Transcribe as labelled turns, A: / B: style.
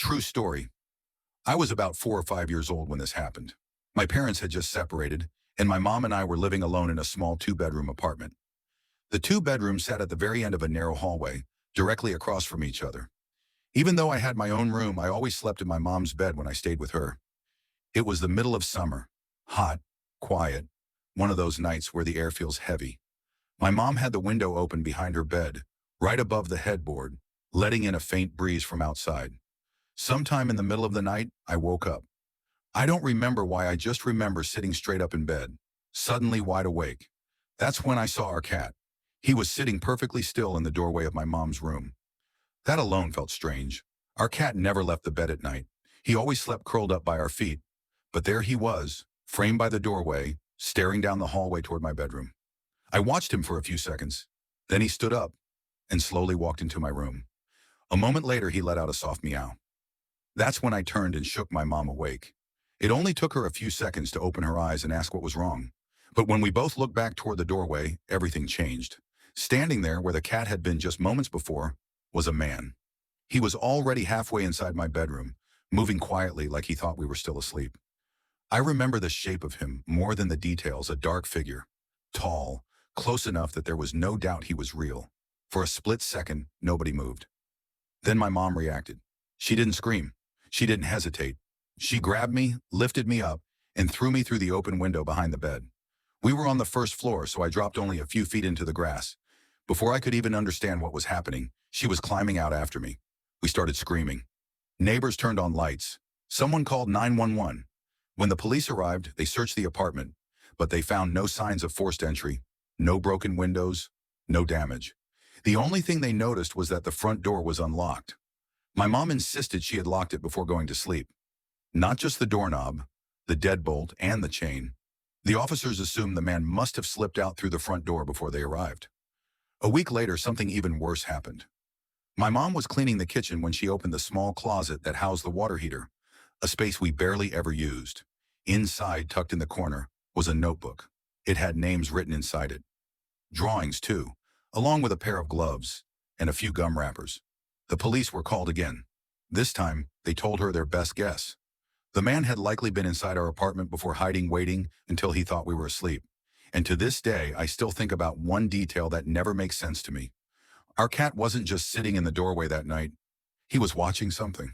A: True story. I was about 4 or 5 years old when this happened. My parents had just separated, and my mom and I were living alone in a small two-bedroom apartment. The two bedrooms sat at the very end of a narrow hallway, directly across from each other. Even though I had my own room, I always slept in my mom's bed when I stayed with her. It was the middle of summer, hot, quiet, one of those nights where the air feels heavy. My mom had the window open behind her bed, right above the headboard, letting in a faint breeze from outside. Sometime in the middle of the night, I woke up. I don't remember why, I just remember sitting straight up in bed, suddenly wide awake. That's when I saw our cat. He was sitting perfectly still in the doorway of my mom's room. That alone felt strange. Our cat never left the bed at night. He always slept curled up by our feet. But there he was, framed by the doorway, staring down the hallway toward my bedroom. I watched him for a few seconds. Then he stood up and slowly walked into my room. A moment later, he let out a soft meow. That's when I turned and shook my mom awake. It only took her a few seconds to open her eyes and ask what was wrong. But when we both looked back toward the doorway, everything changed. Standing there where the cat had been just moments before was a man. He was already halfway inside my bedroom, moving quietly like he thought we were still asleep. I remember the shape of him more than the details, a dark figure, tall, close enough that there was no doubt he was real. For a split second, nobody moved. Then my mom reacted. She didn't scream. She didn't hesitate. She grabbed me, lifted me up, and threw me through the open window behind the bed. We were on the first floor, so I dropped only a few feet into the grass. Before I could even understand what was happening, she was climbing out after me. We started screaming. Neighbors turned on lights. Someone called 911. When the police arrived, they searched the apartment, but they found no signs of forced entry, no broken windows, no damage. The only thing they noticed was that the front door was unlocked. My mom insisted she had locked it before going to sleep. Not just the doorknob, the deadbolt, and the chain. The officers assumed the man must have slipped out through the front door before they arrived. A week later, something even worse happened. My mom was cleaning the kitchen when she opened the small closet that housed the water heater, a space we barely ever used. Inside, tucked in the corner, was a notebook. It had names written inside it. Drawings, too, along with a pair of gloves and a few gum wrappers. The police were called again. This time, they told her their best guess. The man had likely been inside our apartment before hiding, waiting until he thought we were asleep. And to this day, I still think about one detail that never makes sense to me. Our cat wasn't just sitting in the doorway that night. He was watching something.